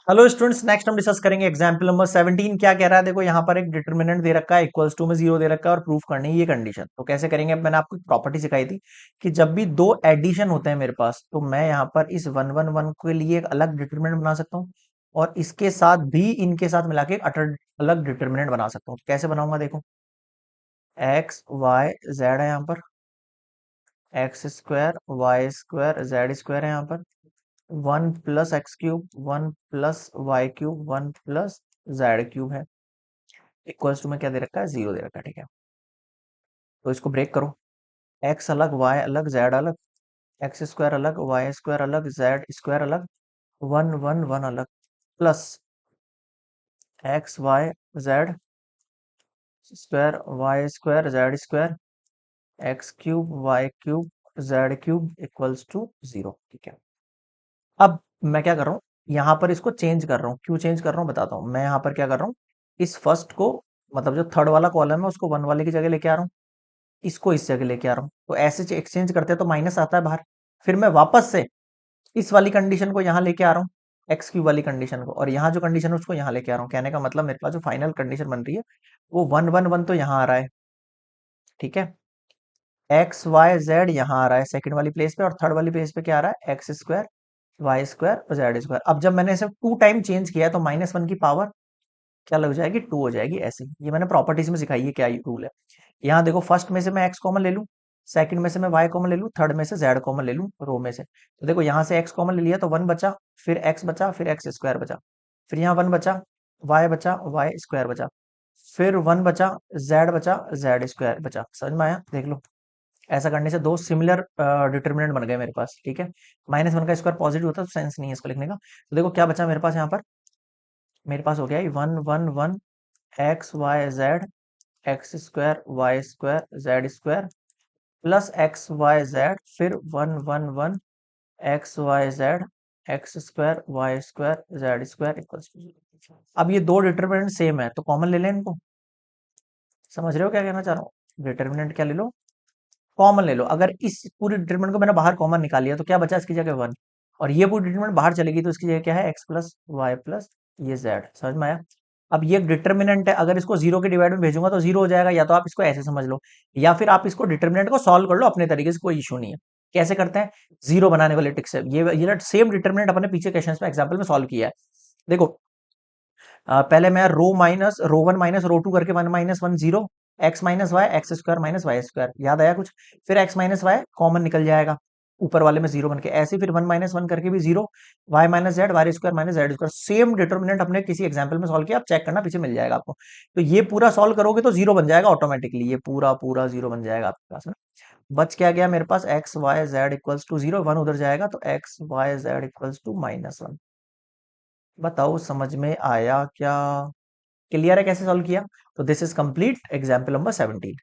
Hello students, next हम discuss करेंगे example number 17। क्या कह रहा है? देखो यहाँ पर एक डिटर्मिनेंट दे रखा है, इक्वल्स टू में 0 दे रखा है और प्रूफ करनी है ये कंडीशन। तो कैसे करेंगे? अब मैंने आपको प्रॉपर्टी सिखाई थी कि जब भी दो एडिशन होते हैं मेरे पास, तो मैं यहाँ पर इस 1 1 1 के लिए एक अलग डिटर्मिनेंट बना सकता हूँ और इसके साथ भी इनके साथ मिला के एक अलग डिटर्मिनेंट बना सकता हूँ। तो कैसे बनाऊंगा? देखो, एक्स वाई जेड है यहाँ पर, X square Y square Z square है यहाँ पर, 1 + x³ 1 + y³ 1 + z³ है, इक्वल्स टू में क्या दे रखा है? 0 दे रखा है। ठीक है, तो इसको ब्रेक करो। एक्स अलग, वाई अलग, जेड अलग, एक्स स्क्वायर अलग, वाई स्क्वायर अलग, जेड स्क्वायर अलग, 1 1 1 अलग, plus X Y Z square Y square Z square, x³ y³ z³ equals to 0। ठीक है, अब मैं क्या कर रहा हूँ, यहाँ पर इसको चेंज कर रहा हूँ। क्यों चेंज कर रहा हूँ बताता हूँ। मैं यहाँ पर क्या कर रहा हूँ, इस फर्स्ट को, मतलब जो थर्ड वाला कॉलम है उसको 1 वाले की जगह लेके आ रहा हूँ, इसको इस जगह लेके आ रहा हूँ। तो ऐसे एक्सचेंज करते हैं तो माइनस आता है बाहर। फिर मैं वापस से इस वाली कंडीशन को यहाँ लेके आ रहा हूँ, x³ वाली कंडीशन को, और यहाँ जो कंडीशन है उसको यहाँ लेके आ रहा हूँ। कहने का मतलब मेरे पास जो फाइनल कंडीशन बन रही है वो 1 1 1 तो यहाँ आ रहा है। ठीक है, एक्स वाई जेड यहाँ आ रहा है सेकंड वाली प्लेस पे, और थर्ड वाली प्लेस पे क्या आ रहा है? एक्स स्क्वायर वाई स्क्वायर और जेड स्क्वायर। अब जब मैंने इसे 2 टाइम चेंज किया है तो -1 की पावर क्या लग जाएगी? 2 हो जाएगी। ऐसे ही ये मैंने प्रॉपर्टीज में सिखाई है क्या रूल है। यहाँ देखो, फर्स्ट में से मैं एक्स कॉमन ले लूँ, सेकंड में से मैं वाई कॉमन ले लूँ, थर्ड में से जेड कॉमन ले लूँ रो में से। तो देखो, यहाँ से एक्स कॉमन ले लिया तो 1 बचा, फिर एक्स बचा, फिर एक्स स्क्वायर बचा, फिर यहाँ 1 बचा, वाई स्क्वायर बचा, फिर 1 बचा, जेड बचा, जेड स्क्वायर बचा। समझ में आया? देख लो, ऐसा करने से दो सिमिलर डिटर्मिनेंट बन गए मेरे पास। ठीक है, -1 का स्क्वायर पॉजिटिव होता है तो सेंस नहीं है इसको लिखने का। तो देखो क्या बचा मेरे पास यहाँ पर, मेरे पास हो गया 1 1 1 X Y Z X square Y square Z square plus X Y Z, फिर 1 1 1 X Y Z X square Y square Z square equals to 0। अब ये दो डिटर्मिनेंट सेम है तो कॉमन ले लें इनको। समझ रहे हो क्या कहना चाह रहा हूँ? डिटर्मिनेंट क्या ले लो? कॉमन ले लो। अगर इस पूरी डिटरमिनेंट को मैंने बाहर कॉमन निकाल लिया तो क्या बचा इसकी जगह? 1। और ये पूरी डिटरमिनेंट बाहर चलेगी तो इसकी जगह क्या है? एक्स प्लस वाई प्लस ये जेड। समझ में आया? अब ये डिटरमिनेंट है, अगर इसको 0 के डिवाइड में भेजूंगा तो 0 हो जाएगा। या तो आप इसको ऐसे समझ लो, या फिर आप इसको डिटरमिनेंट को सॉल्व कर लो अपने तरीके से, कोई इशू नहीं है। कैसे करते हैं? जीरो बनाने वाले ट्रिक से। ये सेम डिटरमिनेंट अपने पीछे क्वेश्चन में एग्जाम्पल में सॉल्व किया है। देखो, पहले मैं रो 1 - रो 2 करके 1 - 1 0, X minus Y X square minus Y square. याद आया कुछ? फिर एक्स माइनस वाई कॉमन निकल जाएगा ऊपर वाले में 0 बन के, ऐसे फिर 1 - 1 करके भी 0, Y minus Z Y square minus Z square. Same determinant अपने किसी एग्जाम्पल में सॉल्व किया, आप चेक करना पीछे मिल जाएगा आपको। तो ये पूरा सॉल्व करोगे तो 0 बन जाएगा ऑटोमेटिकली, ये पूरा पूरा 0 बन जाएगा आपके पास में। बच क्या गया मेरे पास? X Y z equals to 0, 1 उधर जाएगा तो x Y z equals to -1। बताओ समझ में आया क्या? क्लियर है कैसे सॉल्व किया? तो this is complete example number 17।